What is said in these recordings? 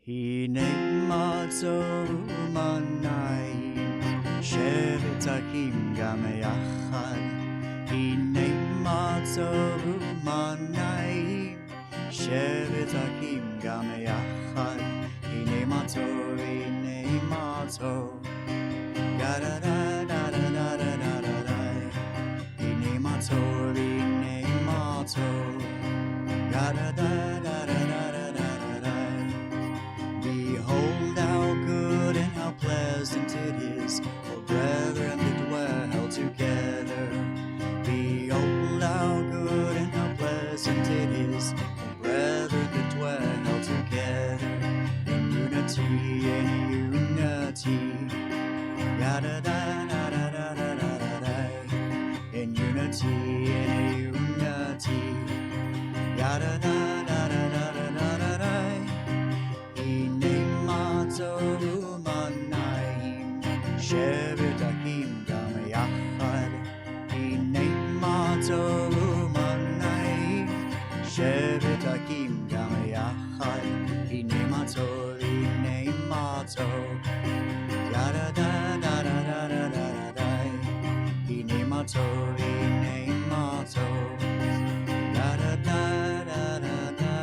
הנה מצור ומנעים, שבת אחים גם יחד. הנה מצור ומנעים, שבת אחים גם יחד. הנה מצור, הנה מצור, גה-דה-דה-דה-דה-דה-דה-דה-דה. הנה מצור, הנה מצור, גה-דה-דה-דה-דה-דה-דה-דה. Behold how good and how pleasant it is for brethren to dwell together. Behold how good and how pleasant it is for brethren to dwell together in unity, in unity. Ga-da-da-da-da-da-da-da-da. In unity, in unity. Ga-da-da-da-da-da-da-da-da. ומנעים, שבת אחים גם יחד. הנה מצור ומנעים, שבת אחים גם יחד. הנה מצור, הנה מצור, דה-דה-דה-דה-דה-דה-דה-דה. הנה מצור, הנה מצור, דה-דה-דה-דה-דה-דה-דה.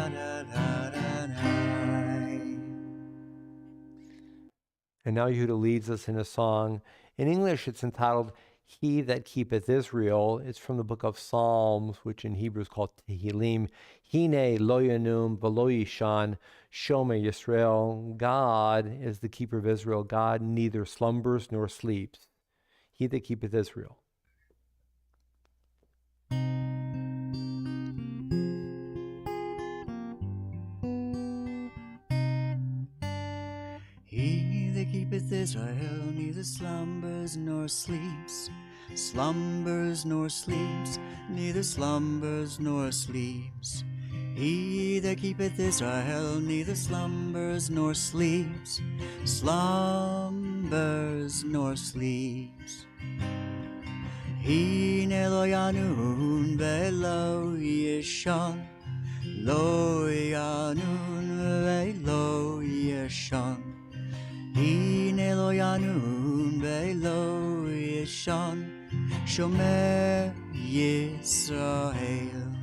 And now Yehuda leads us in a song. In English, it's entitled, He That Keepeth Israel. It's from the book of Psalms, which in Hebrew is called Tehillim. Hine lo yanum v'lo yishan, shomer Yisrael. God is the keeper of Israel. God neither slumbers nor sleeps. He that keepeth Israel. He that keepeth Israel neither slumbers nor sleeps, slumbers nor sleeps, neither slumbers nor sleeps. He that keepeth Israel neither slumbers nor sleeps, slumbers nor sleeps. Hine lo yanun ve'lo yishan, lo yanun ve'lo yishan. Hine lo yanun ve'lo yishan, shomer Yisrael.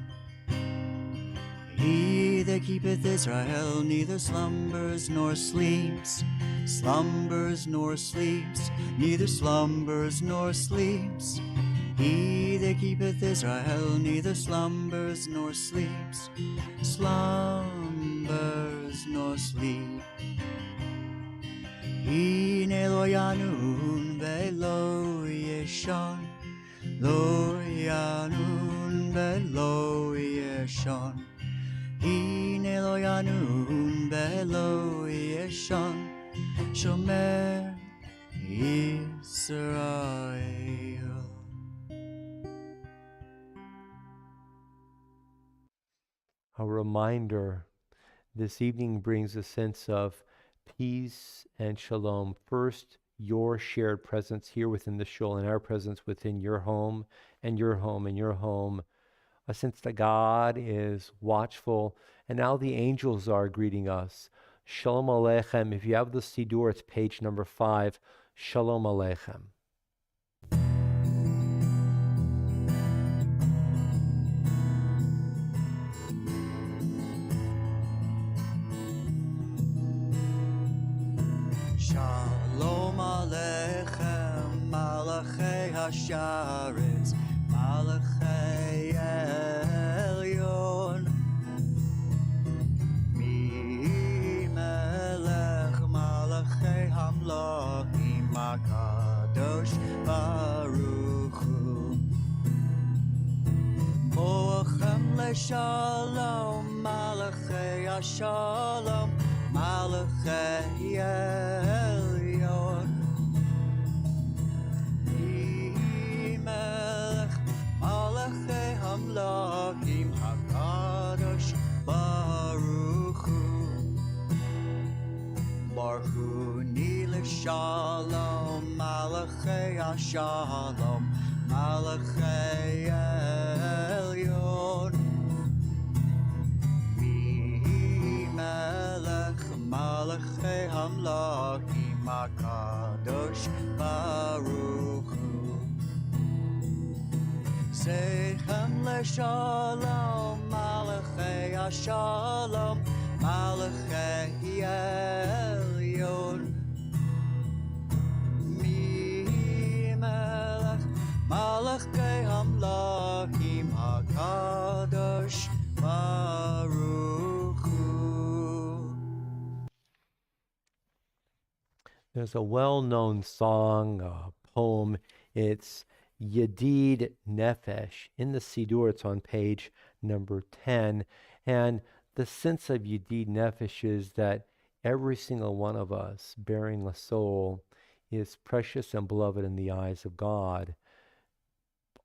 He that keepeth Israel neither slumbers nor sleeps, slumbers nor sleeps, neither slumbers nor sleeps. He that keepeth Israel neither slumbers nor sleeps, slumbers nor sleeps. Hine lo yanun ve'lo yishan, lo yanun ve'lo yishan. Hine lo yanun ve'lo yishan, shomer Yisrael. A reminder, this evening brings a sense of peace and shalom. First, your shared presence here within the shul and our presence within your home and your home and your home. A sense that God is watchful. And now the angels are greeting us. Shalom Aleichem. If you have the siddur, it's page number 5. Shalom Aleichem. Shalom Aleichem, Malachei Hasharetz, Malachei Elyon. Mi Melech Malachei Hamlochim HaKadosh Baruch Hu. Mo'achem leShalom, Malachei HaShalom, Malachei Elyon. Melech Malachei Hamlochim HaKadosh Baruch Hu. Baruch Hu Ni leShalom, Malachei HaShalom, Malachei Elyon. Melech Baruch Hu. Zeichem leShalom, Malachei HaShalom, Malachei Elyon. Mi-melech, Malachei Hamlachim HaKadosh, Baruch Hu. There's a well-known song, a poem. It's Yedid Nefesh. In the siddur, it's on page number 10. And the sense of Yedid Nefesh is that every single one of us, bearing the soul, is precious and beloved in the eyes of God.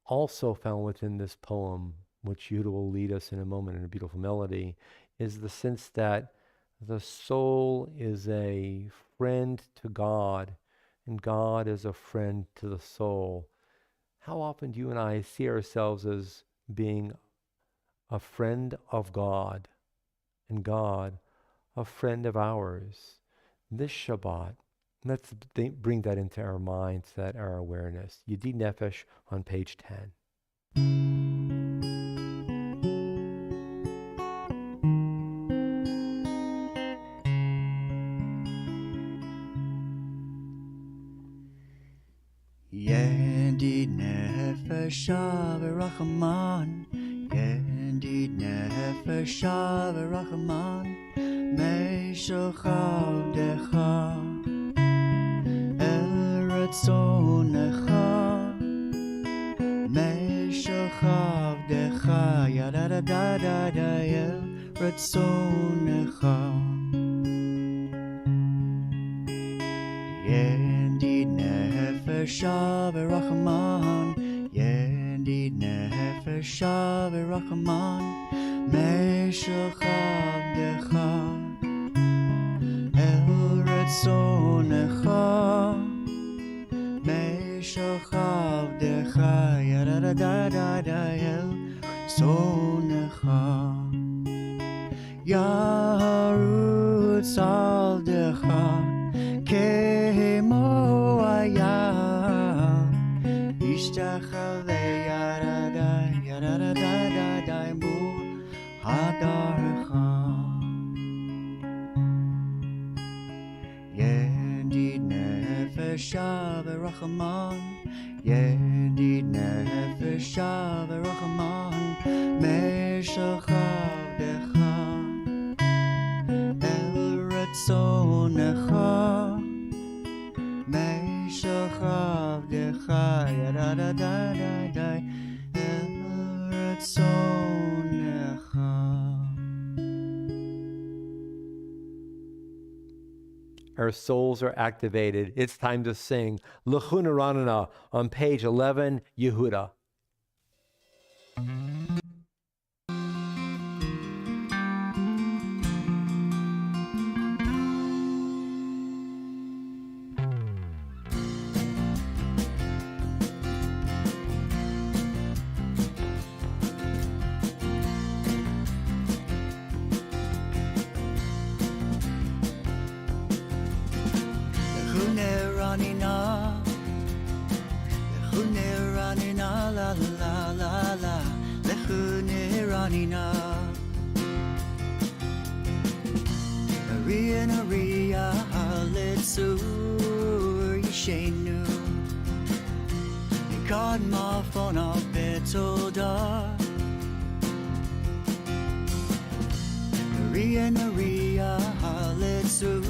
Also found within this poem, which Yehuda will lead us in a moment in a beautiful melody, is the sense that the soul is a friend to God, and God is a friend to the soul. How often do you and I see ourselves as being a friend of God, and God a friend of ours? This Shabbat, let's bring that into our minds, that our awareness. Yedid Nefesh on page 10. Yedid Nefesh v'Rachman, Yedid Nefesh v'Rachman, Meishach Avdecha El Ratzonecha, Meishach Avdecha Yadadadadada El Ratzonecha. Yedid Nefesh v'Rachman, Yedid Nefesh v'Rachman, Meishach Avdecha El Ratzonecha, Meishach Avdecha Yadadadadada El Ratzonecha. Yarutz Avdecha Kemo Ayah, Ishtachale Yadadai, Yadadadadai Mu Hadarcha. Yedid Nefesh v'Rachman, Yedid Nefesh v'Rachman, Meishach Avdecha El Ratzonecha, Meishach Avdecha Yadadadadai El Ratzonecha. Our souls are activated. It's time to sing L'chuna Ranana on page 11, Yehuda. La la la la, Lechune Ranina, Maria Maria Halitzur Yishenu, Nikad Mafon of Betoda, Maria Maria Halitzur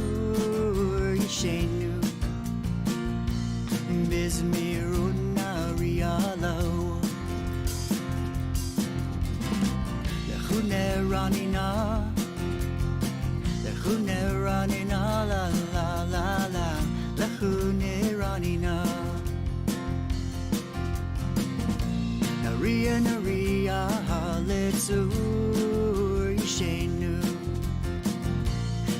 Yishenu, Bizmirun Narialo. Lechune Ranina, la la la la, Lechune Ranina, Naria Naria Halitzur Yishenu,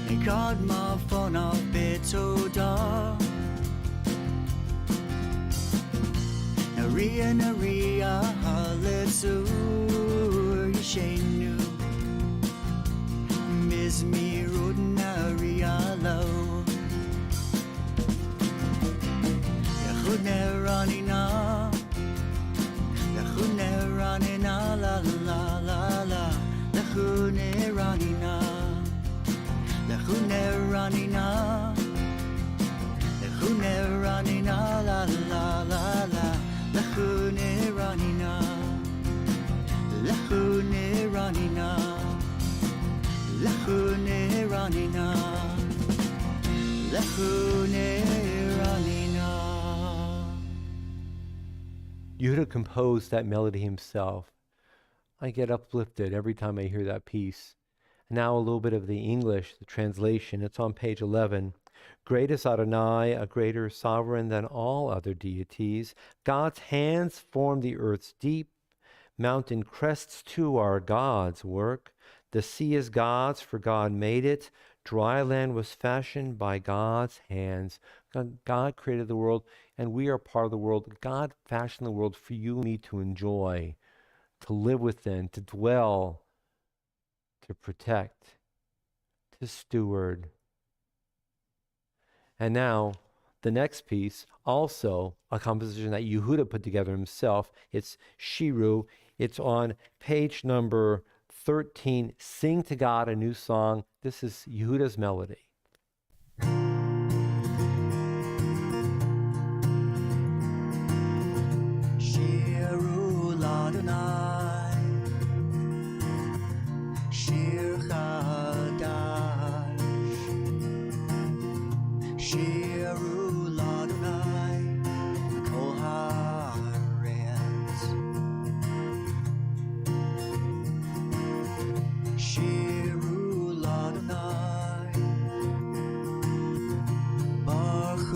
Nekad Mafon of Betoda, Naria Naria Halitzur Yishenu, Mizmirud Narialo. Lechuneranina, lechuneranina, la la la la, lechuneranina, lechuneranina, lechuneranina, la la la la, lechuneranina, lechuneranina, lechuneranina, lechuneranina. Yehuda composed that melody himself. I get uplifted every time I hear that piece. Now a little bit of the English, the translation. It's on page 11. Great is Adonai, a greater sovereign than all other deities. God's hands formed the earth's deep. Mountain crests too are God's work. The sea is God's, for God made it. Dry land was fashioned by God's hands. God created the world, and we are part of the world. God fashioned the world for you and me to enjoy, to live within, to dwell, to protect, to steward. And now, the next piece, also a composition that Yehuda put together himself. It's Shiru. It's on page number 13. Sing to God a new song. This is Yehuda's melody. Shiru l'Adonai, Shir Chadash, Shiru l'Adonai, Kol haaretz, Shiru l'Adonai, Baruch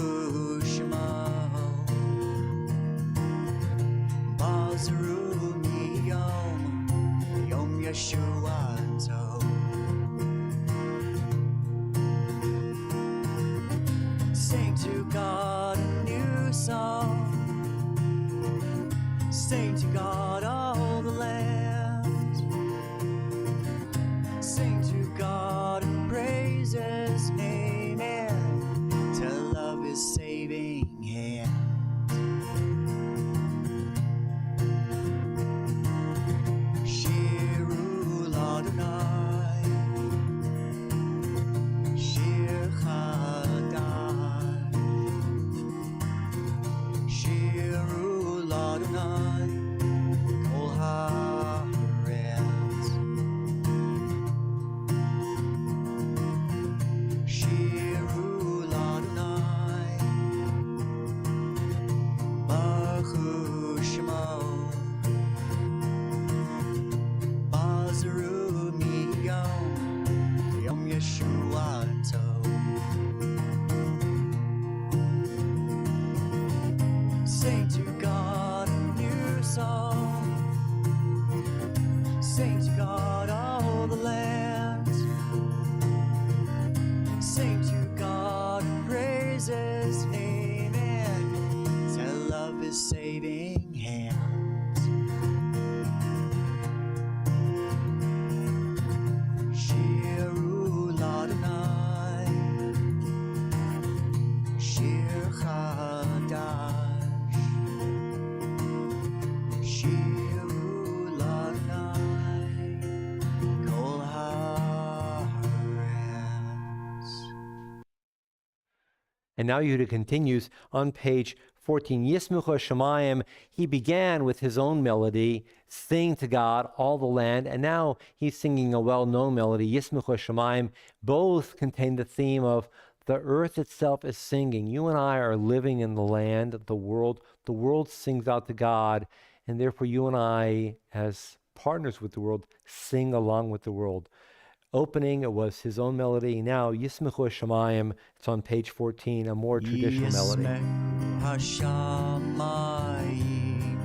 Shemahu, Bazru miyom, Yom Yeshuato. Sing to God a new song. Sing to God all the land. Sing to God and praise His name and tell of His saving hand. Shiru l'Adonai, Shir Chadash, Shiru l'Adonai, Kol haaretz, Shiru l'Adonai, Baruch Shemahu, Bazru miyom, Yom Yeshuato. Sing to God a new song. Sing to God all the land. Sing to God and praise His name and tell of His saving hand. Shiru l'Adonai, Shir Chadash, Shiru l'Adonai, Kol haaretz. And now Yehuda continues on page 14. Yismucha Shemayim. He began with his own melody, sing to God all the land, and now he's singing a well-known melody, Yismucha Shemayim. Both contain the theme of the earth itself is singing. You and I are living in the land, the world. The world sings out to God, and therefore you and I, as partners with the world, sing along with the world. Opening, it was his own melody. Now, Yismechu Hashamayim, it's on page 14, a more traditional melody. Yismechu Hashamayim,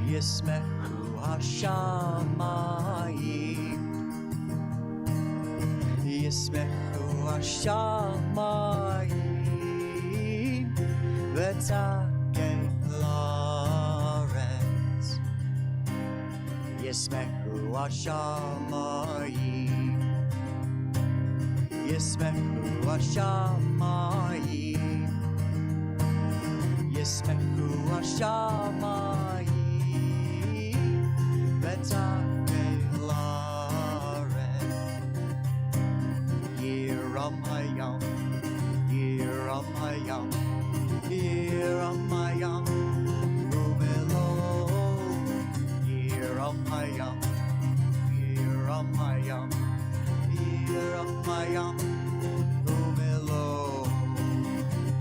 Yismechu Hashamayim, Yismechu Hashamayim, V'takei La'aretz, Yismechu Hashamayim, Yismechu Hashamayim, ישמחו השמיים ותקל הארץ. ירום היום, ירום היום, ירום היום ומלואו. ירום היום, ירום היום, ירום היום ומלואו.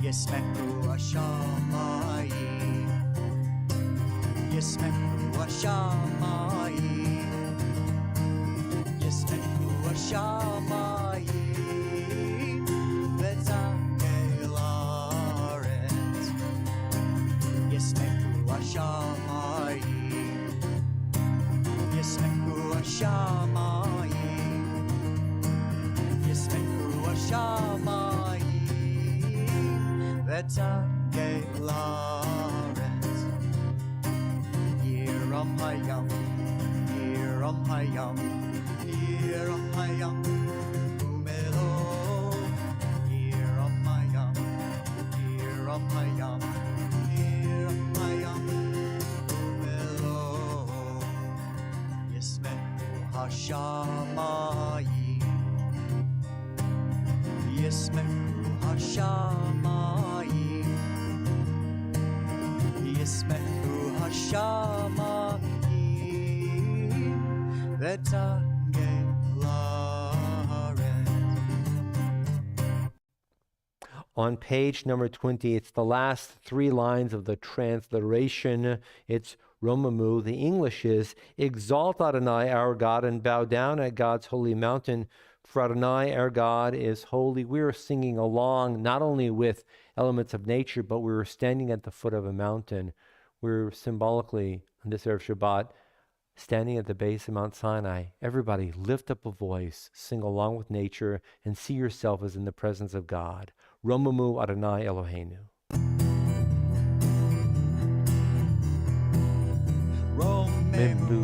ישמחו השמיים, ישמחו השמיים, ישמחו השמיים ותקל הארץ. ישמחו השמיים, ישמחו השמיים, ישמחו השמיים ותקל הארץ. ירום היום, ירום היום, ירום היום ומלואו. ירום היום, ירום היום, ירום היום ומלואו. ישמחו השמיים, ישמחו השמיים, ישמחו השמיים ותקל הארץ. On page number 20, it's the last three lines of the transliteration. It's Romamu. The English is, exalt Adonai our God and bow down at God's holy mountain, for Adonai our God is holy. We are singing along not only with elements of nature, but we were standing at the foot of a mountain. We're symbolically, on this Erev Shabbat, standing at the base of Mount Sinai. Everybody lift up a voice, sing along with nature, and see yourself as in the presence of God. Romamu Adonai Eloheinu. Romemu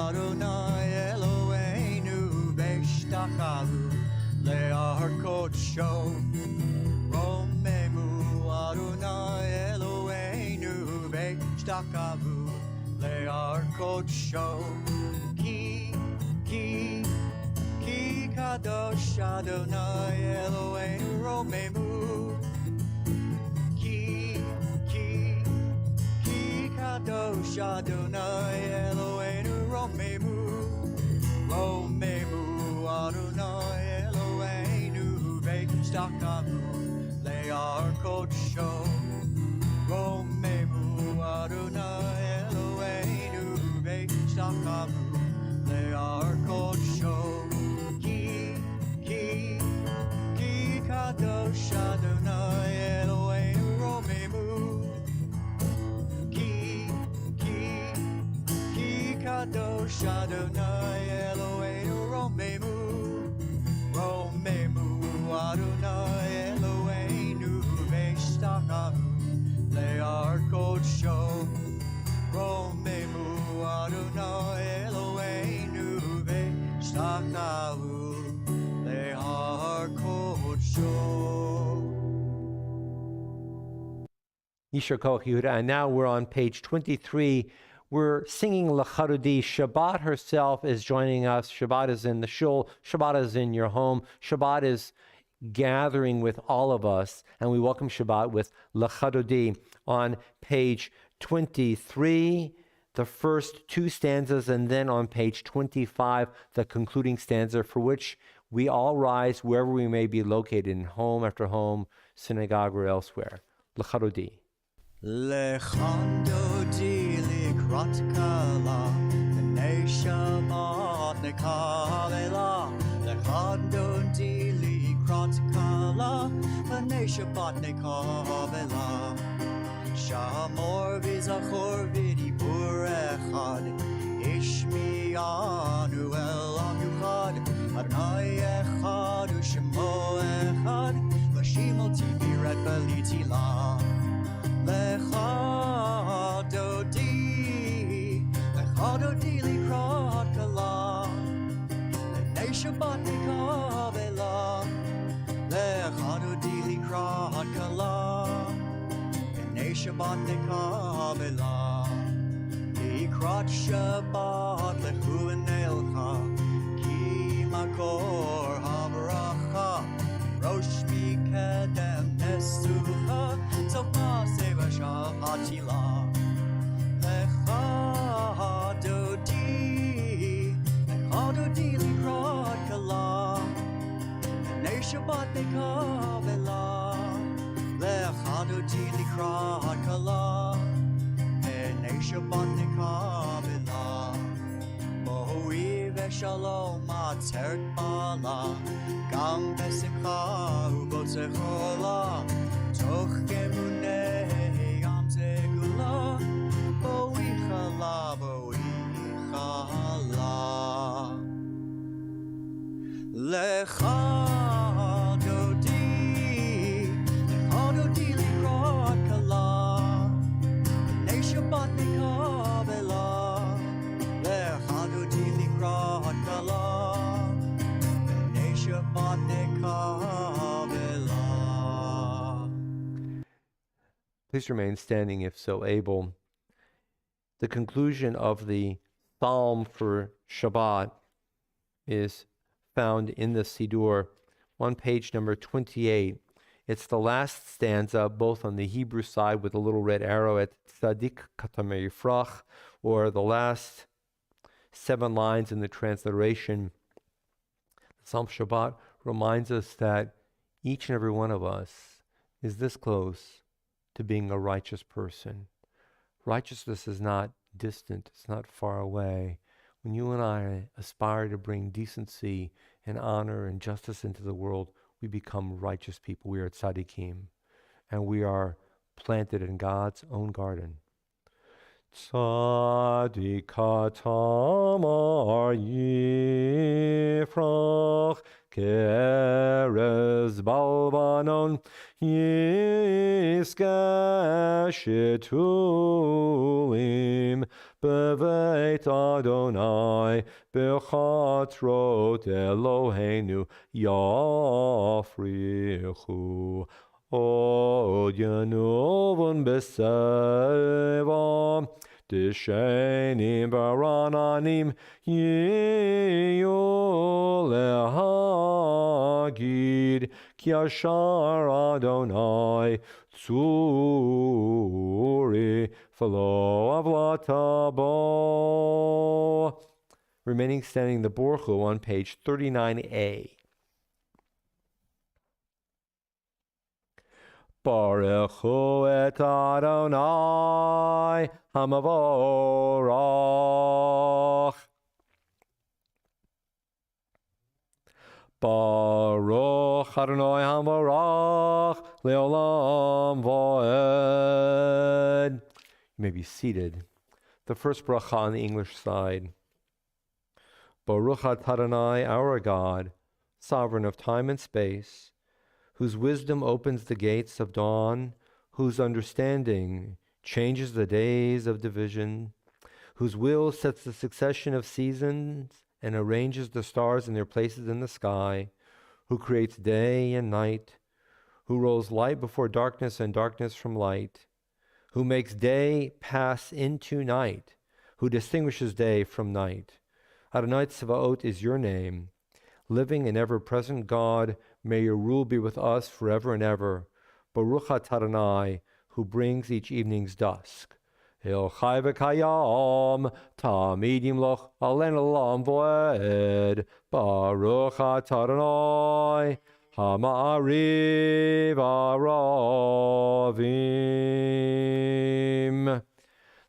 Adonai Eloheinu B'shtachavu le'ar kodsho. Romemu Adonai Eloheinu B'shtachavu le'ar kodsho. Ki kadosh Adonai Eloheinu Romemu. Ki kadosh Adonai Eloheinu Romemu. Romemu Adonai Eloheinu B'shtachavu le'ar kodsho. Romemu Adonai Eloheinu B'shtachavu le'ar kodsho. Ki kadosh Adonai Eloheinu Romemu. Ki kadosh Adonai Eloheinu Romemu. Romemu Adonai Eloheinu B'shtachavu le'ar kodsho. Romemu Adonai Eloheinu B'shtachavu le'ar kodsho. Yishar Koach Yehuda. And now we're on page 23. We're singing L'Charudi. Shabbat herself is joining us. Shabbat is in the shul. Shabbat is in your home. Shabbat is gathering with all of us. And we welcome Shabbat with L'Charudi. On page 23, the first two stanzas, and then on page 25, the concluding stanza, for which we all rise wherever we may be located, in home after home, synagogue, or elsewhere. L'Charudi. Lechon dodi likrot kala, b'nei Shabbat nekavela. Lechon dodi likrot kala, b'nei Shabbat nekavela. Shamor v'zachor v'dibur echad, ishmi'anu elam yuchad. Adonai echad u'shemo echad, v'shimol tivirat b'litila. Lecha dodi likrot kala, b'nei Shabbat nekavela. Lecha dodi likrot kala, b'nei Shabbat nekavela. Likrat Shabbat lechu enelcha. Ki makor havracha. Rosh mikedem nesucha. Sofa seva shahatila. Lecha dodi. Lecha dodi likrat kala. Shabbat nekavela. Lecha dodi likrat kala. Shabbat nekavela. Mohi veshalom atzeret bala. Gam besimcha ubotzechola. Toch kemunei am zegula. Mohi chala, mohi chala. Lecha dodi, lecha dodi likrat kala. Shabbat nekavela. Lecha dodi likrat kala. Shabbat nekavela. Please remain standing if so able. The conclusion of the psalm for Shabbat is found in the siddur on page number 28. It's the last stanza, both on the Hebrew side with a little red arrow at Tzadik Katamei Yifrach, or the last 7 lines in the transliteration. The Psalm Shabbat reminds us that each and every one of us is this close to being a righteous person. Righteousness is not distant, it's not far away. When you and I aspire to bring decency and honor and justice into the world, we become righteous people. We are tzaddikim, and we are planted in God's own garden. Tzaddik katamar yifrach kerez balvanon yiskeh shetulim beveit Adonai bechatrot Eloheinu yafrichu od yanuvun beseva Dishenim barananim yiyu lehagid ki ashar Adonai tzuri felo avlatabo. Remaining standing the Borchu on page 39a. Baruchu et Adonai hamavorach. Baruch Adonai hamavorach leolam vaed. You may be seated. The first bracha on the English side. Baruch Adonai, our God, sovereign of time and space, whose wisdom opens the gates of dawn, whose understanding changes the days of division, whose will sets the succession of seasons and arranges the stars in their places in the sky, who creates day and night, who rolls light before darkness and darkness from light, who makes day pass into night, who distinguishes day from night. Adonai Tzvaot is your name. Living and ever-present God, may your rule be with us forever and ever. Baruch Adonai, who brings each evening's dusk. El chai v'kayam, tamid yimloch alen olam voed. Baruch Adonai, hama'ariv aravim.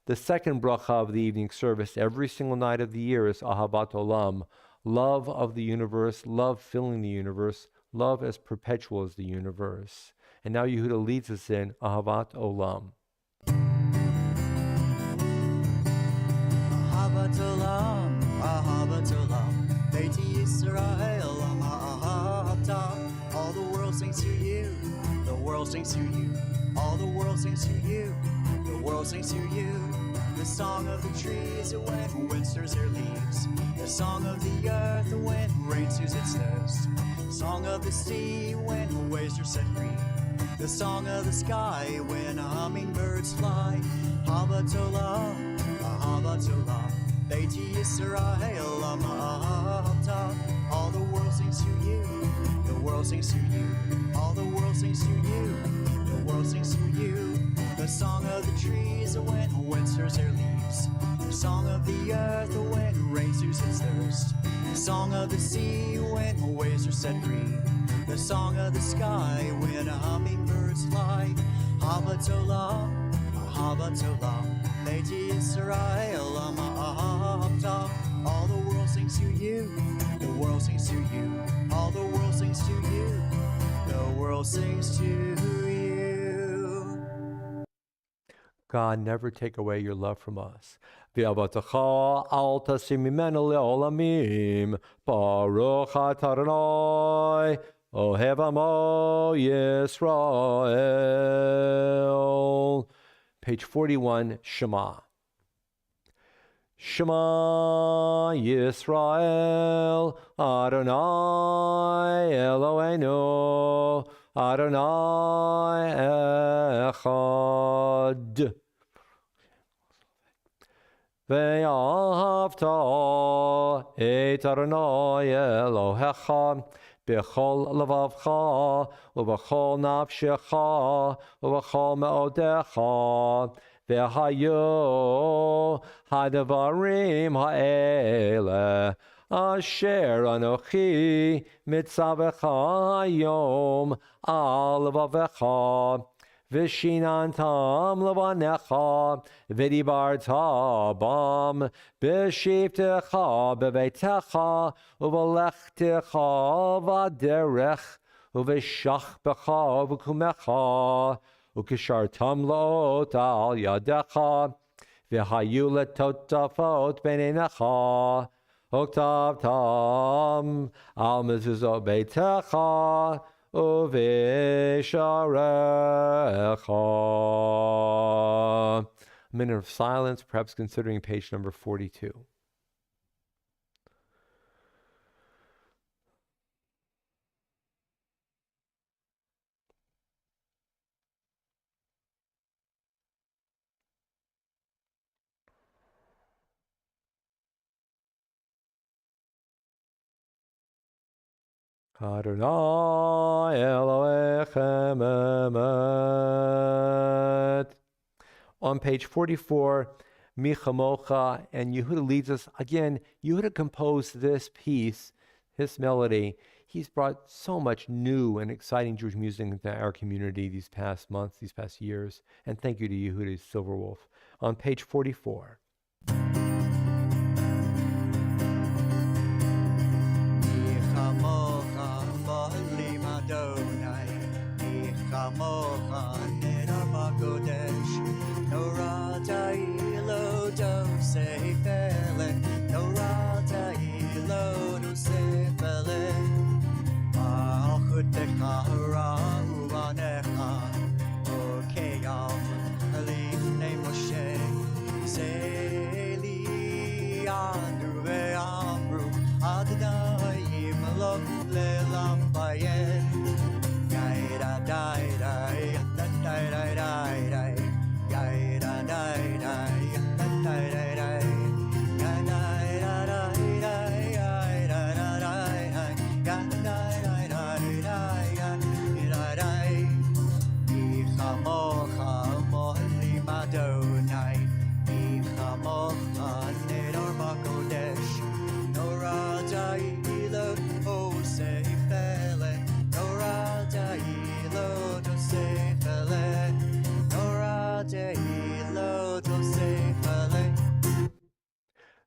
The second bracha of the evening service every single night of the year is Ahavat Olam, love of the universe, love filling the universe, love as perpetual as the universe. And now Yehuda leads us in Ahavat Olam. Ahavat Olam, Beiti Yisrael, Ahavta. All the world sings to you, the world sings to you, all the world sings to you, the world sings to you. The song of the trees when wind stirs their leaves, the song of the earth when rain soothes its thirst, the song of the sea when waves are set free, the song of the sky when a hummingbird hummingbirds fly. Habatola, Habatola, Beiti Yisrael, Amata. All the world sings to you, the world sings to you, all the world sings to you, the world sings to you. The song of the trees when wind stirs their leaves, the song of the earth when rain soothes its thirst, the song of the sea when waves are set free, the song of the sky when hummingbirds fly. Habatola, Habatola, Beiti Yisrael, Amata. All the world sings to you, the world sings to you, all the world sings to you, the world sings to you. God, never take away your love from us. V'avatecha al tasim mimenu le'olamim, Baruch atah Adonai, Ohev amo Yisrael. Page 41, Shema. Shema Yisrael, Adonai Eloheinu, Adonai Echad. Ve'ahavta et Adonai Elohecha b'chol levavcha u'b'chol nafshecha u'b'chol me'odecha ve'hayu hadavarim ha'ele asher anochi mitzavecha hayom al levavecha Vishinantam levanecha, vidibarta bam, b'shivtecha bevetecha, uvalechtecha vaderech, uveshachbecha v'kumecha, ukishartam lot al yadecha, v'hayu letotafot b'neinecha, oktavtam al mezuzot beitecha, Uvesharecha. A minute of silence, perhaps considering page number 42. Adonai Elohechem emet. On page 44, Michamocha, and Yehuda leads us again. Yehuda composed this piece, this melody. He's brought so much new and exciting Jewish music into our community these past months, these past years. And thank you to Yehuda Silverwolf. On page 44. Kamocha neder bakodesh, Norata ilo do sefele, Norata ilo do sefele, Malchut techa uvanecha, Okeyam lifnei Moshe, Zeli andru ve'amru, Adonai imlok le'lam bayed.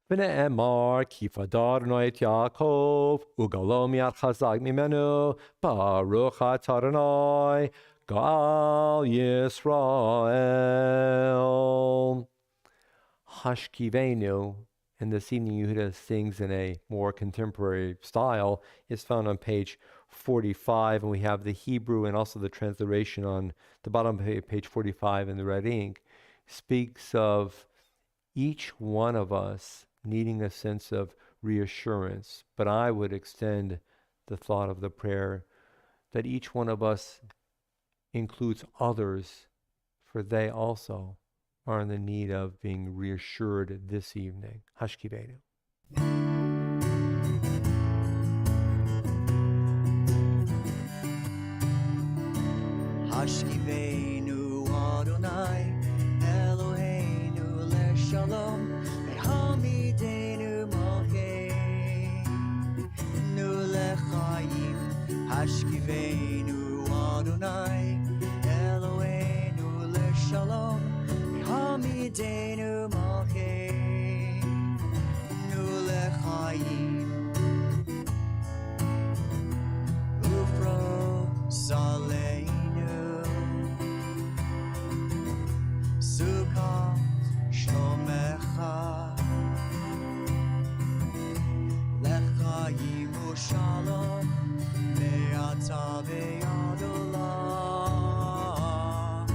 V'ne'emar ki fadarno et Yaakov ugalo mi'at chazak mimenu Baruch atah Adonai Gal Yisrael. Hashkivenu, and this evening Yehuda sings in a more contemporary style, is found on page 45, and we have the Hebrew and also the transliteration on the bottom of page 45 in the red ink. Speaks of each one of us needing a sense of reassurance, but I would extend the thought of the prayer that each one of us includes others for they also are in the need of being reassured this evening. Hashkivenu. Hashkivenu Adonai, Eloheinu leShalom, Behamidenu Malkeinu leChayim. Hashkivenu Adonai, Eloheinu leShalom, Behamidenu Malkeinu leChayim. Ufro Saleinu Sukkah Shlomecha L'chaim u'shalom Me'ata ve'ad olam.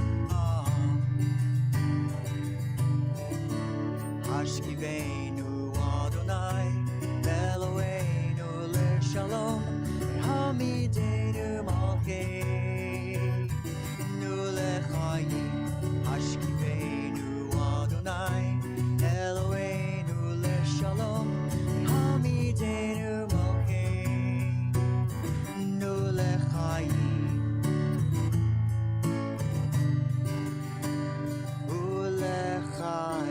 Hashkivenu Adonai Eloheinu leShalom Hamidenu Malkeinu leChayim. Hashkivenu Adonai Eloheinu leShalom Hamidenu Malkeinu leChayim. U'leChayim.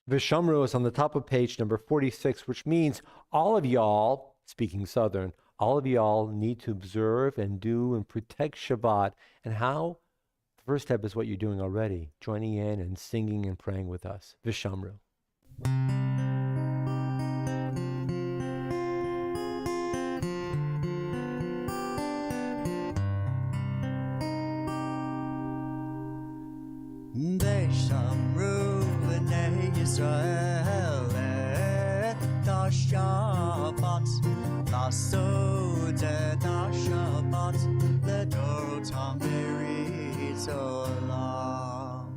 Vishamru is on the top of page number 46, which means all of y'all, speaking Southern, all of y'all need to observe and do and protect Shabbat. And how? The first step is what you're doing already, joining in and singing and praying with us. Vishamru. Veshamru b'nei Yisrael et HaShabbat, Lasot et HaShabbat ledorotam berit olam.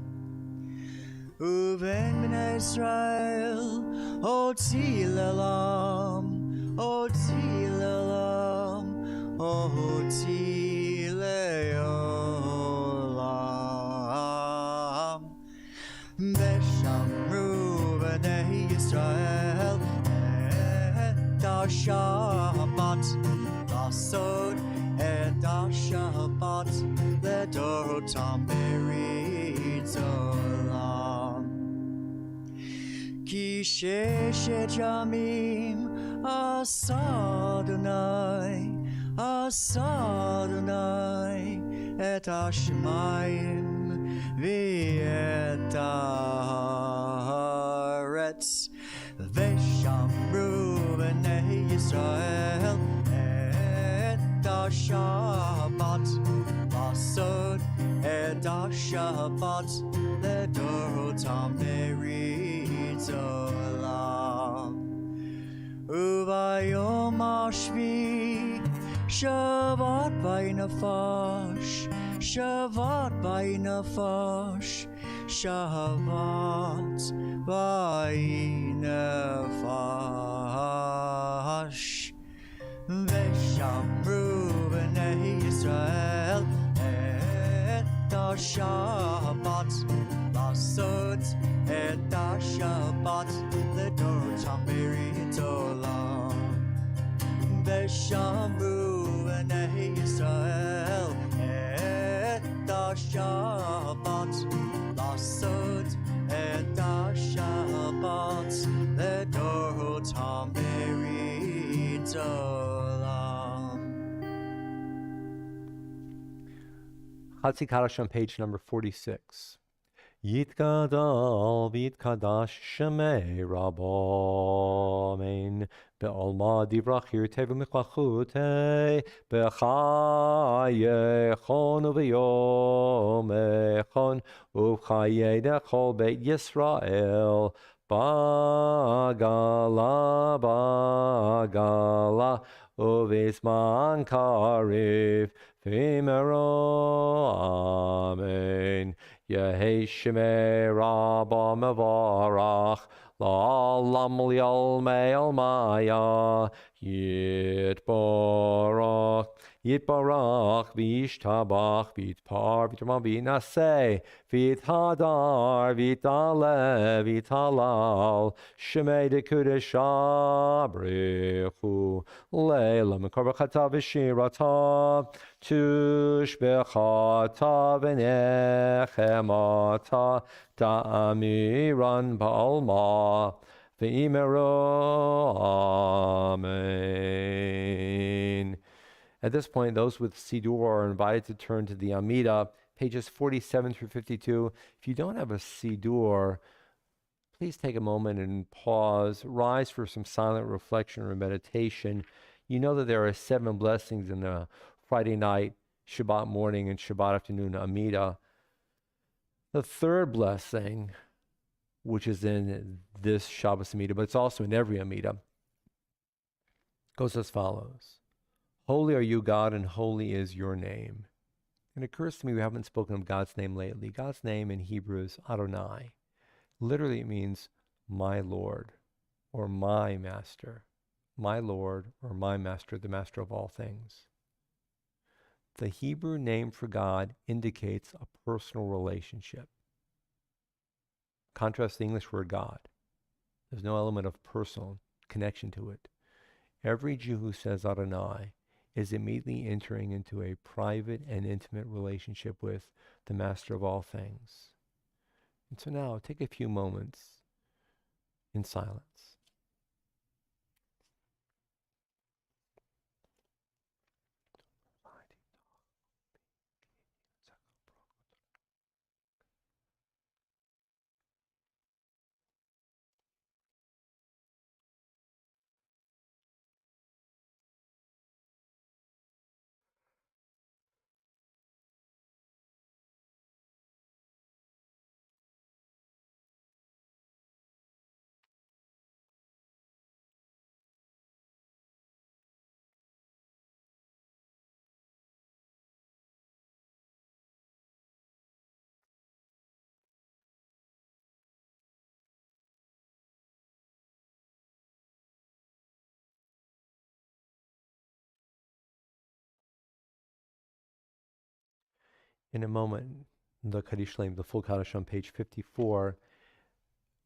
Uven b'nei Yisrael oti le'olam, oti le'olam, oti le'olam. Veshamru b'nei Yisrael et HaShabbat, Lasot et HaShabbat ledorotam berit olam. Ki sheshet yamim asa Adonai et hashemayim v'et haaretz. Veshamru b'nei Yisrael et HaShabbat, Lasot et HaShabbat ledorotam berit olam. Uvayom hashvi Shabbat v'nafash, Shabbat v'nafash, Shabbat v'nafash. Veshamru b'nei Yisrael et HaShabbat, Lasot et HaShabbat ledorotam berit olam. Veshamru b'nei Yisrael et HaShabbat, Lasot et HaShabbat ledorotam berit olam. Chatzi Kaddish on page number 46. Yitgadal v'yitkadash shemei Rabbo, amen. Be'olma divrach yirtei v'miklachutei, b'chayechon u'v'yomechon, u'chayei dechol beit Yisrael, bagala, u'v'zman kariv, v'imero, amen. Yehei Shemei Rabba Mevarach, La'olam Li'olmei Olmaya, Yitbarach, Yitbarach v'yishtabach v'yitpar v'yitama v'yinaseh v'yithadar v'yitale v'yitalal shemei dekudesha brichu leila mekor b'chata v'shirata tushbechata v'nechemata ta'amiran ba'alma v'imero amen. At this point, those with siddur are invited to turn to the Amida, pages 47 through 52. If you don't have a siddur, please take a moment and pause, rise for some silent reflection or meditation. You know that there are 7 blessings in the Friday night, Shabbat morning, and Shabbat afternoon Amida. The third blessing, which is in this Shabbos Amida, but it's also in every Amida, goes as follows. Holy are you, God, and holy is your name. It occurs to me we haven't spoken of God's name lately. God's name in Hebrew is Adonai. Literally it means my Lord or my master. My Lord or my master, the master of all things. The Hebrew name for God indicates a personal relationship. Contrast the English word God. There's no element of personal connection to it. Every Jew who says Adonai is immediately entering into a private and intimate relationship with the master of all things. And so now take a few moments in silence. In a moment, the Kaddish Shalem, the full Kaddish on page 54,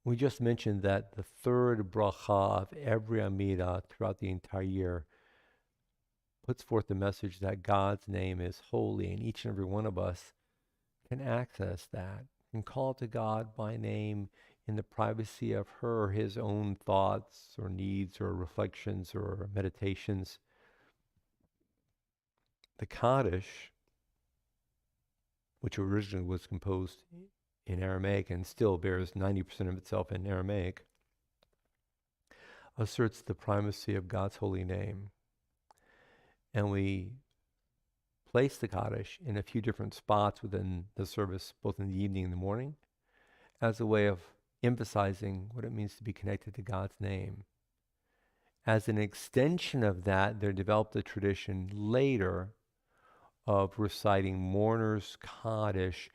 we just mentioned that the third bracha of every Amidah throughout the entire year puts forth the message that God's name is holy, and each and every one of us can access that and call to God by name in the privacy of her or his own thoughts or needs or reflections or meditations. The Kaddish, which originally was composed in Aramaic and still bears 90% of itself in Aramaic, asserts the primacy of God's holy name. And we place the Kaddish in a few different spots within the service, both in the evening and the morning, as a way of emphasizing what it means to be connected to God's name. As an extension of that, there developed a tradition later of reciting mourners' Kaddish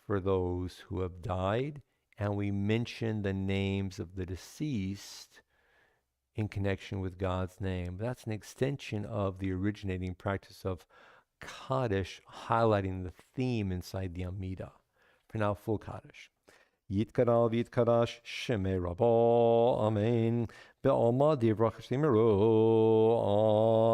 for those who have died, and we mention the names of the deceased in connection with God's name. That's an extension of the originating practice of Kaddish, highlighting the theme inside the Amidah. For now, full Kaddish. Yitkara v'yitkarash shemei rabo, amen. Be'alma divrach shemiru,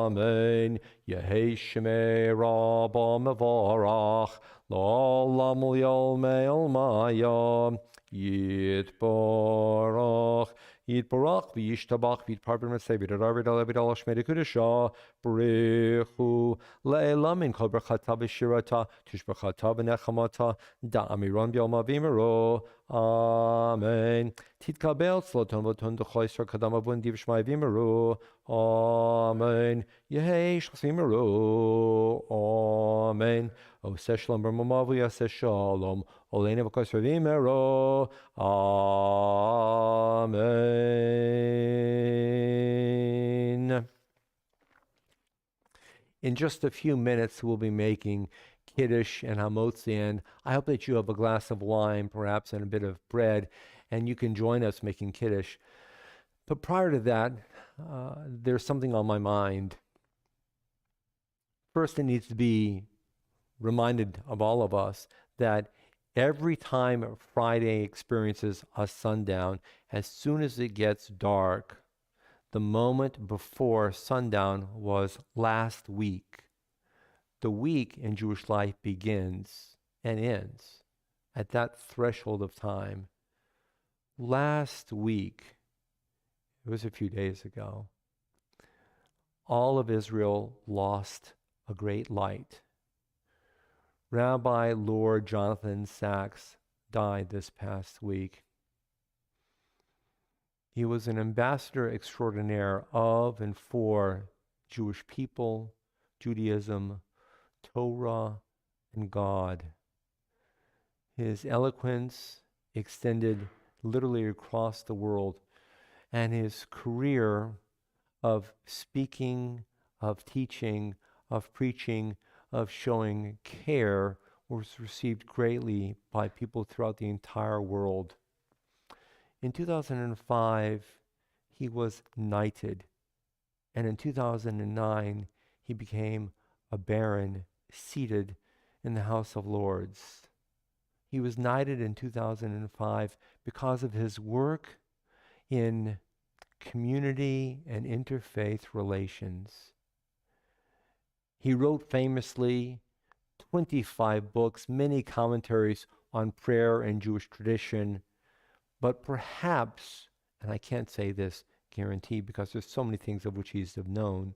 amen. Yehei shemei rabo mevarach, la'olam li'olmei olmaya, yitbarach. Yitbarach v'yishtabach v'yitpar b'mesei v'yidar v'yidal v'yidal shmei dekudesha brichu le'elam min kol berchata v'shirata tushbechata v'nechamata da'amiron b'yom avimero amen. Titkabel tzloton v'ton d'choyser kadam avun div shmai v'imero amen. Yehei shchimero amen. Oseh shalom b'mamavu yaseh shalom Olena v'koyser v'imero amen. In just a few minutes, we'll be making Kiddush and Hamotzi, and I hope that you have a glass of wine, perhaps, and a bit of bread, and you can join us making Kiddush. But prior to that, there's something on my mind. First, it needs to be reminded of all of us that every time Friday experiences a sundown, as soon as it gets dark, the moment before sundown was last week. The week in Jewish life begins and ends at that threshold of time. Last week, it was a few days ago, all of Israel lost a great light. Rabbi Lord Jonathan Sacks died this past week. He was an ambassador extraordinaire of and for Jewish people, Judaism, Torah, and God. His eloquence extended literally across the world, and his career of speaking, of teaching, of preaching, of showing care was received greatly by people throughout the entire world. In 2005, he was knighted, and in 2009, he became a baron seated in the House of Lords. He was knighted in 2005 because of his work in community and interfaith relations. He wrote famously 25 books, many commentaries on prayer and Jewish tradition, but perhaps, and I can't say this guaranteed because there's so many things of which he's of known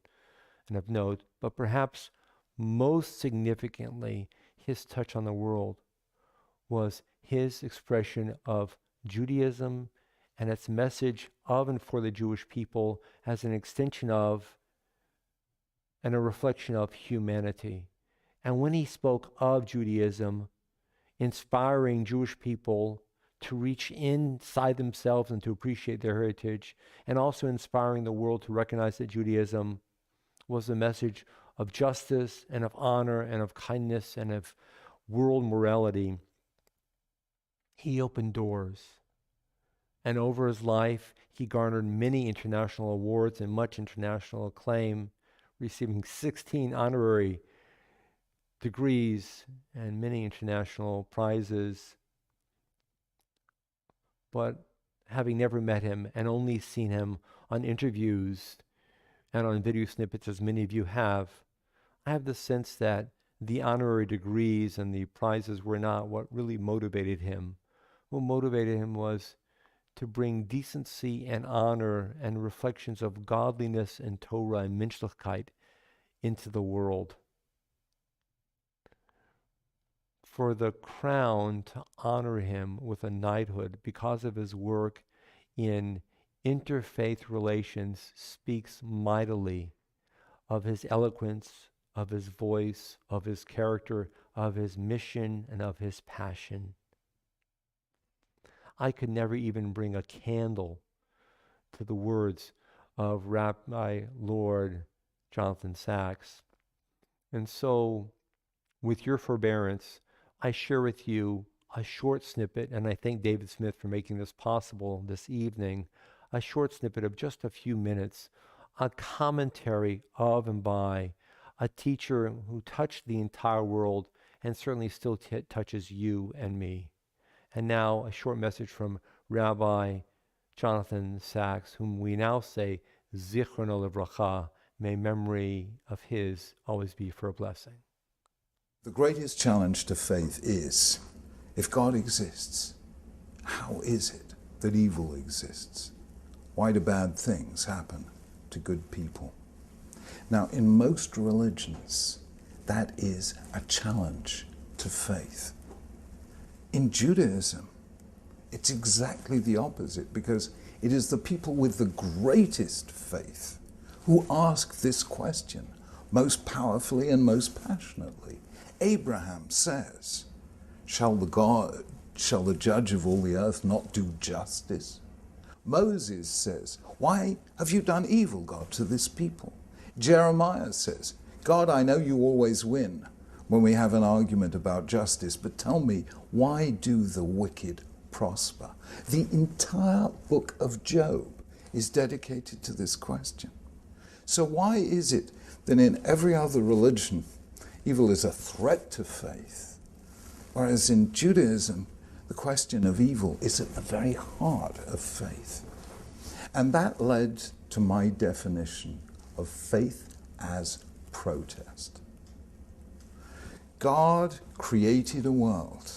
and of note, but perhaps most significantly, his touch on the world was his expression of Judaism and its message of and for the Jewish people as an extension of and a reflection of humanity. And when he spoke of Judaism, inspiring Jewish people to reach inside themselves and to appreciate their heritage, and also inspiring the world to recognize that Judaism was a message of justice and of honor and of kindness and of world morality, he opened doors. And over his life, he garnered many international awards and much international acclaim, receiving 16 honorary degrees and many international prizes. But having never met him and only seen him on interviews and on video snippets, as many of you have, I have the sense that the honorary degrees and the prizes were not what really motivated him. What motivated him was to bring decency and honor and reflections of godliness and Torah and Menschlichkeit into the world. For the crown to honor him with a knighthood because of his work in interfaith relations speaks mightily of his eloquence, of his voice, of his character, of his mission, and of his passion. I could never even bring a candle to the words of Rabbi Lord Jonathan Sacks. And so, with your forbearance, I share with you a short snippet, and I thank David Smith for making this possible this evening, a short snippet of just a few minutes, a commentary of and by a teacher who touched the entire world and certainly still touches you and me. And now a short message from Rabbi Jonathan Sacks, whom we now say, Zichrono Livracha, may memory of his always be for a blessing. The greatest challenge to faith is, if God exists, how is it that evil exists? Why do bad things happen to good people? Now, in most religions, that is a challenge to faith. In Judaism, it's exactly the opposite, because it is the people with the greatest faith who ask this question most powerfully and most passionately. Abraham says, shall the judge of all the earth not do justice? Moses says, why have you done evil, God, to this people? Jeremiah says, God, I know you always win when we have an argument about justice, but tell me, why do the wicked prosper? The entire book of Job is dedicated to this question. So why is it then in every other religion, evil is a threat to faith. Whereas in Judaism, the question of evil is at the very heart of faith. And that led to my definition of faith as protest. God created a world,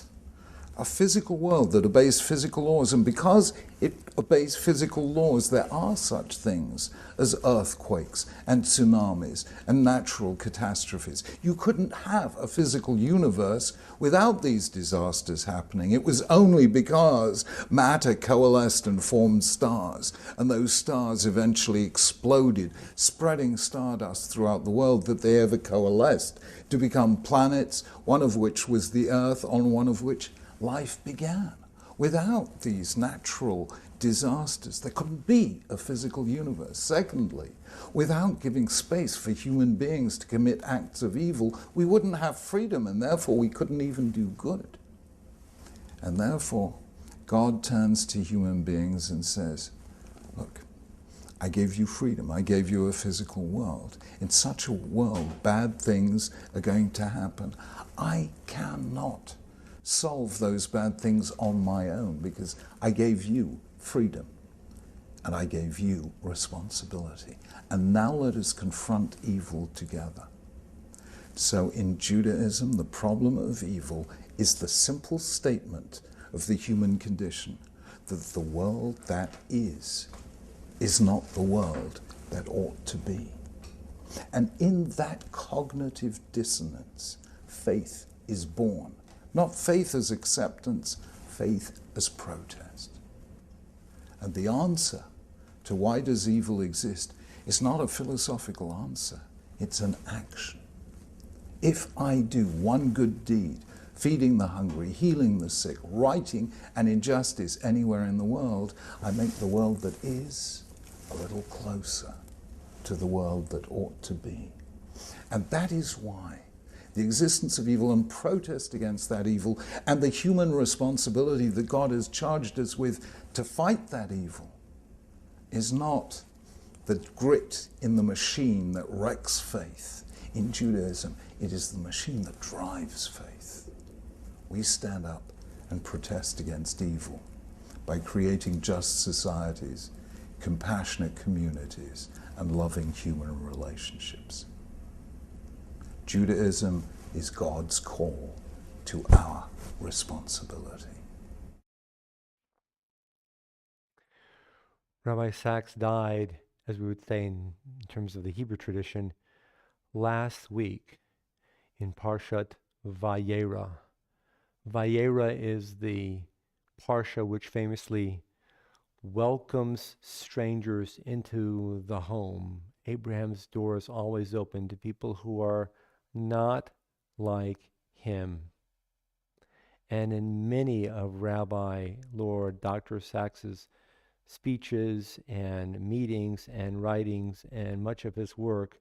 a physical world that obeys physical laws, and because it obeys physical laws, there are such things as earthquakes and tsunamis and natural catastrophes. You couldn't have a physical universe without these disasters happening. It was only because matter coalesced and formed stars, and those stars eventually exploded, spreading stardust throughout the world, that they ever coalesced to become planets, one of which was the Earth, on one of which life began. Without these natural disasters, there couldn't be a physical universe. Secondly, without giving space for human beings to commit acts of evil, we wouldn't have freedom, and therefore we couldn't even do good. And therefore, God turns to human beings and says, look, I gave you freedom. I gave you a physical world. In such a world, bad things are going to happen. I cannot solve those bad things on my own, because I gave you freedom and I gave you responsibility. And now let us confront evil together. So in Judaism, the problem of evil is the simple statement of the human condition, that the world that is not the world that ought to be. And in that cognitive dissonance, faith is born. Not faith as acceptance, faith as protest. And the answer to why does evil exist is not a philosophical answer, it's an action. If I do one good deed, feeding the hungry, healing the sick, righting an injustice anywhere in the world, I make the world that is a little closer to the world that ought to be. And that is why the existence of evil and protest against that evil and the human responsibility that God has charged us with to fight that evil is not the grit in the machine that wrecks faith. In Judaism, it is the machine that drives faith. We stand up and protest against evil by creating just societies, compassionate communities, and loving human relationships. Judaism is God's call to our responsibility. Rabbi Sachs died, as we would say in terms of the Hebrew tradition, last week in Parshat Vayera. Vayera is the Parsha which famously welcomes strangers into the home. Abraham's door is always open to people who are not like him. And in many of Rabbi Lord Dr. Sachs's speeches and meetings and writings and much of his work,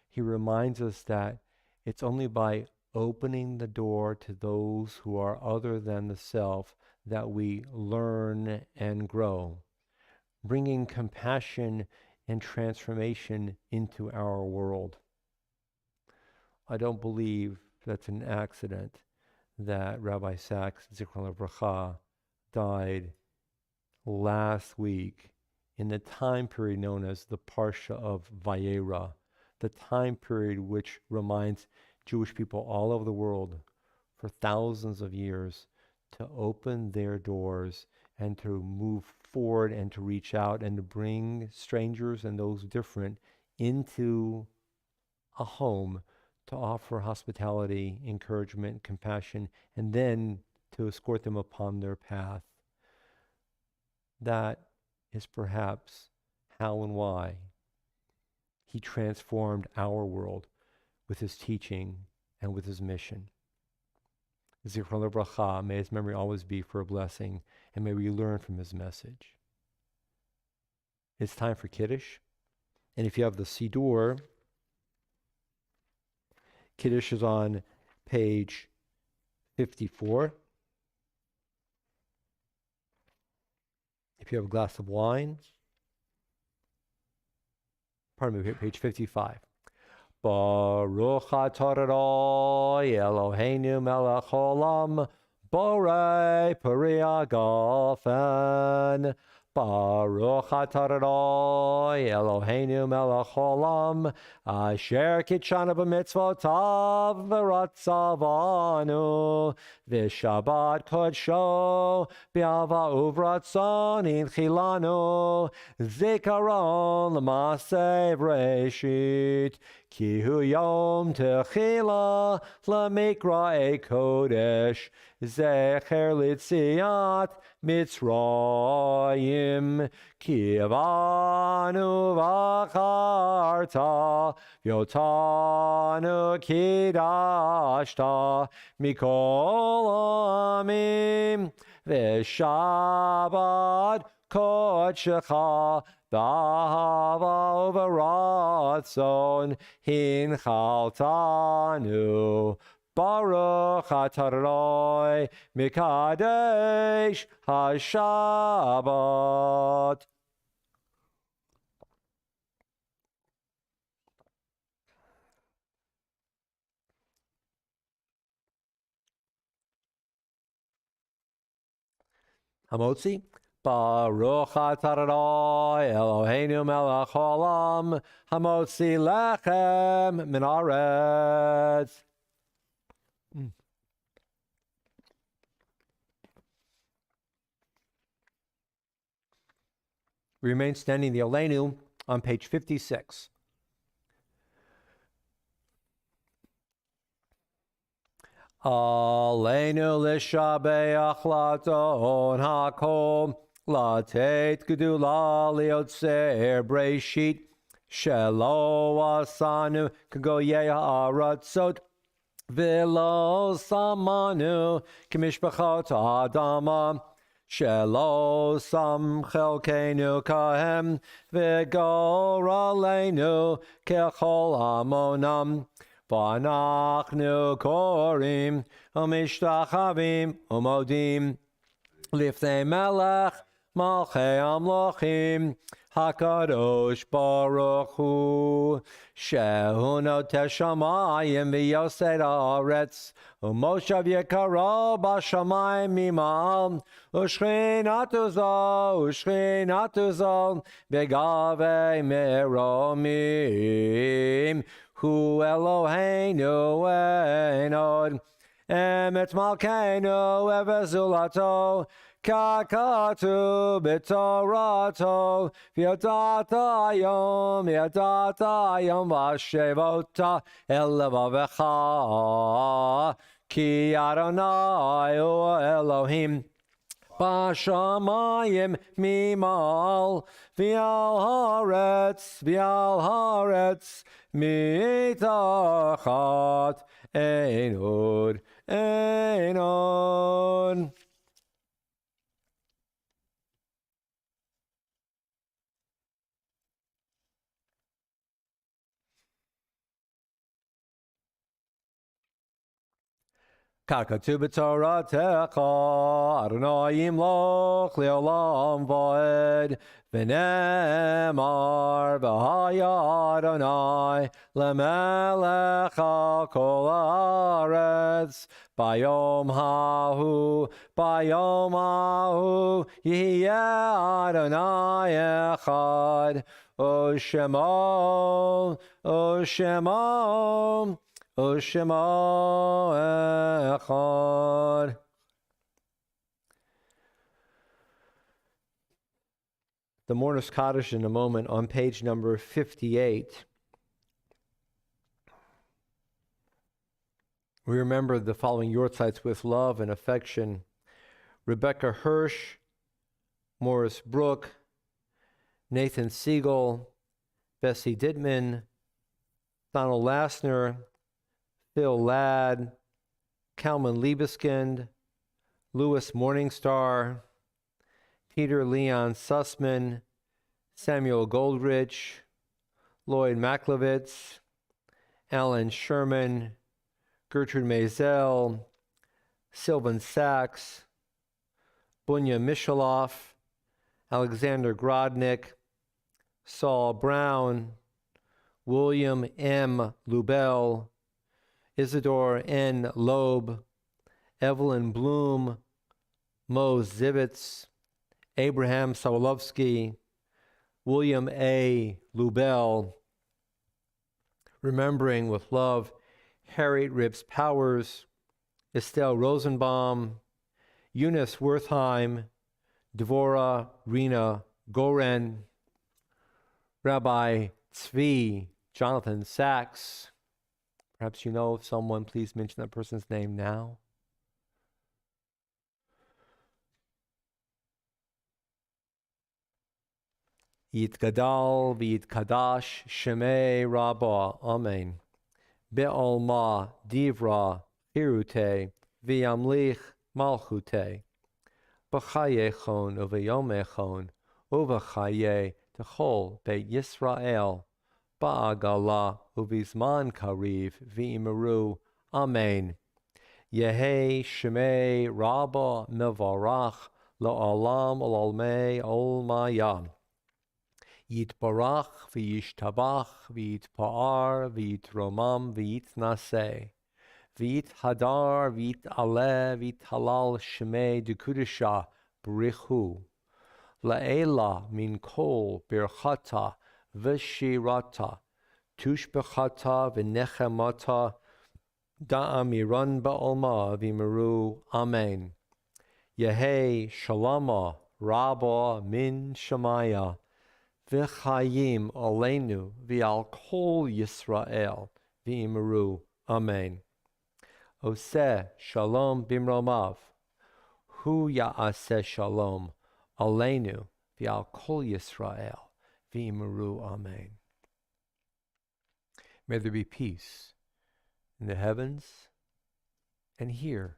he reminds us that it's only by opening the door to those who are other than the self that we learn and grow, bringing compassion and transformation into our world. I don't believe that's an accident that Rabbi Sachs, Zichron Livracha, died last week in the time period known as the Parsha of Vayera, the time period which reminds Jewish people all over the world for thousands of years to open their doors and to move forward and to reach out and to bring strangers and those different into a home to offer hospitality, encouragement, compassion, and then to escort them upon their path. That is perhaps how and why he transformed our world with his teaching and with his mission. Zichron Livracha, may his memory always be for a blessing, and may we learn from his message. It's time for Kiddush, and if you have the siddur, Kiddush is on page 54. If you have a glass of wine, page 55. Baruch atah Adonai Eloheinu melech haolam, borei peri hagafen. Baruch atah Adonai Eloheinu melech haolam, asher kitshanu b'mitzvotav v'ratzavanu, v'shabbat kodsho b'ava uvratzon inchilanu, zikaron l'maseh v'reshit, ki hu yom techila l'mikra'e kodesh, zecher l'tziat Mitzrayim, ki avanu v'acharta, v'yotanu kidashta, mikol amim, v'shabbat kodshecha, b'ahava uv'ratzon, hinchaltanu. Baruch atah Adonai mikadesh haShabbat. Hamotzi. Baruch atah Adonai Eloheinu melech haolam, hamotzi lechem min haaretz. We remain standing the Aleinu on page 56. Aleinu l'shabeach laton hakol, latet gedula liotzer breshit, shelo asanu kagoyei ha'aratzot, v'lo samanu k'mishpachot adama, shelo sam chelkeinu kahem, v'goraleinu kechol amonam, v'anachnu korim, u'mishtachavim, u'modim, lifnei melech, malchei amlochim, HaKadosh Baruch Hu, shehu noteh shamayim v'yosed haaretz, u'moshav yekaro b'shamayim mimal, u'shchinatu zo, v'gavei meromim, hu Eloheinu ein od, emet malkeinu evezulato, kakatu b'torato, v'yadata yom v'ashevota el levavecha, ki Adonai hu Elohim, b'shamayim mimal, v'al haaretz mitachat ein od. Kakatu b'toratecha, Adonai yimloch le'olam va'ed, v'nemar v'haya Adonai lemelech al kol haaretz, bayom hahu yihye Adonai echad, Oshemo echad. The Mourner's Kaddish in a moment on page number 58. We remember the following Yortzites with love and affection: Rebecca Hirsch, Morris Brook, Nathan Siegel, Bessie Dittman, Donald Lassner, Phil Ladd, Kalman Liebeskind, Louis Morningstar, Peter Leon Sussman, Samuel Goldrich, Lloyd Maklovitz, Alan Sherman, Gertrude Maisel, Sylvan Sachs, Bunya Mishaloff, Alexander Grodnick, Saul Brown, William M. Lubell, Isidore N. Loeb, Evelyn Bloom, Mo Zivitz, Abraham Sawolowski, William A. Lubell, remembering with love Harriet Ribbs Powers, Estelle Rosenbaum, Eunice Wertheim, Dvorah Rena Goren, Rabbi Tzvi Jonathan Sachs. Perhaps you know of someone, please mention that person's name now. Yitgadal v'yitkadash shemei Rabbah, Amen. Be'olma divra hirute v'yamlich malchute. B'chayechon uv'yomechon uv'chaye techol be'Yisrael. Ba'agala uv'izman kariv v'imeru. Amen. Yehi shemei Rabbah mevarach la'olam ol'almei olmaya. Yitbarach v'yishtabach v'yitpa'ar v'yitromam v'yitnaseh v'yithadar v'yit'aleh v'yithalal shemei dekudesha b'richu la'ela min kol birchata v'shirata tushbechata v'nechemata da'amiran ba'olma v'meru. Amen. Yehi shalama Rabbah min Shemaya V'chayim aleinu v'al kol Yisrael v'imru. Amen. Oseh shalom bimromav. Hu ya'aseh shalom aleinu v'al kol Yisrael v'imru. Amen. May there be peace in the heavens and here,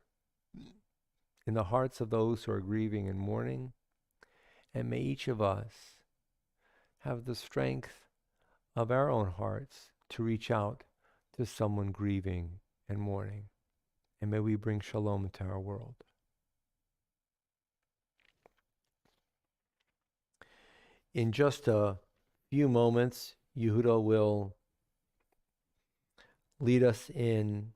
in the hearts of those who are grieving and mourning, and may each of us have the strength of our own hearts to reach out to someone grieving and mourning. And may we bring shalom into our world. In just a few moments, Yehuda will lead us in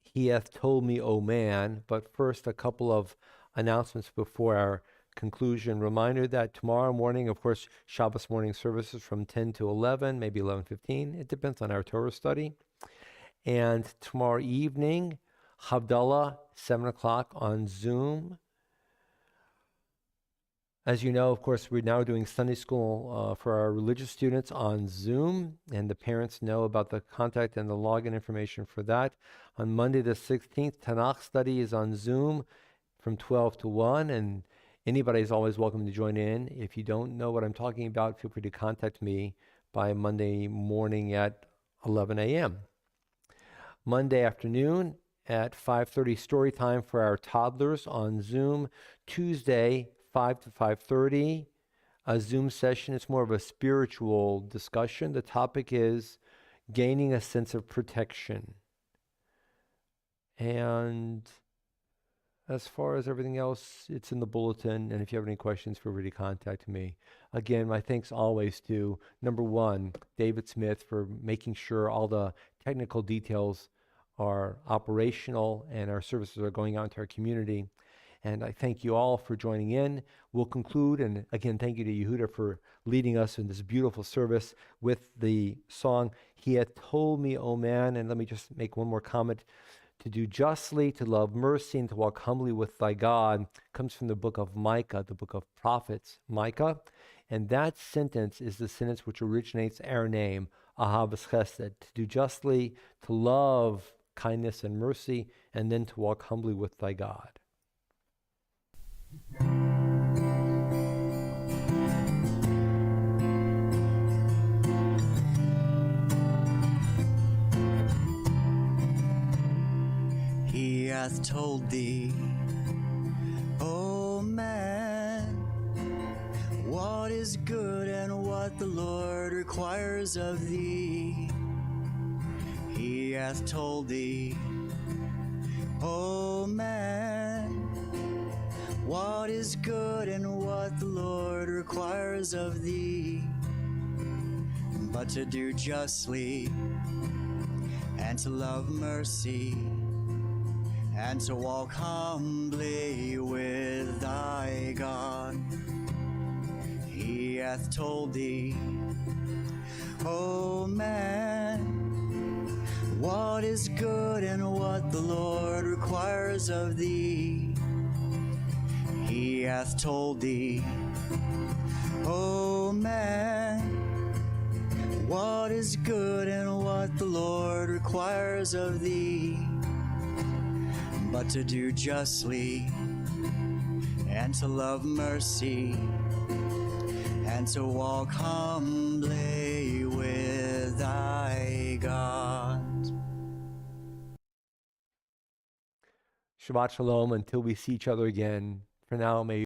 He Hath Told Me, O Man. But first, a couple of announcements before our conclusion. Reminder that tomorrow morning, of course, Shabbos morning services from 10 to 11, maybe 11:15. It depends on our Torah study. And tomorrow evening, Havdalah, 7 o'clock on Zoom. As you know, of course, we're now doing Sunday school for our religious students on Zoom, and the parents know about the contact and the login information for that. On Monday the 16th, Tanakh study is on Zoom from 12 to 1, and anybody is always welcome to join in. If you don't know what I'm talking about, feel free to contact me by Monday morning at 11 a.m. Monday afternoon at 5:30, story time for our toddlers on Zoom. Tuesday, 5 to 5:30, a Zoom session. It's more of a spiritual discussion. The topic is gaining a sense of protection. And as far as everything else, it's in the bulletin, and if you have any questions, feel free to contact me. Again, my thanks always to, number one, David Smith for making sure all the technical details are operational and our services are going out into our community. And I thank you all for joining in. We'll conclude, and again, thank you to Yehuda for leading us in this beautiful service with the song, He Hath Told Me, O Man. And let me just make one more comment. To do justly, to love mercy, and to walk humbly with thy God comes from the book of Micah, the book of prophets, Micah. And that sentence is the sentence which originates our name, Ahavas Chesed. To do justly, to love kindness and mercy, and then to walk humbly with thy God. He hath told thee, O man, what is good and what the Lord requires of thee. He hath told thee, O man, what is good and what the Lord requires of thee. but to do justly, and to love mercy, and to walk humbly with thy God. He hath told thee, O man, what is good and what the Lord requires of thee. He hath told thee, O man, what is good and what the Lord requires of thee, but to do justly, and to love mercy, and to walk humbly with thy God. Shabbat shalom until we see each other again. For now, may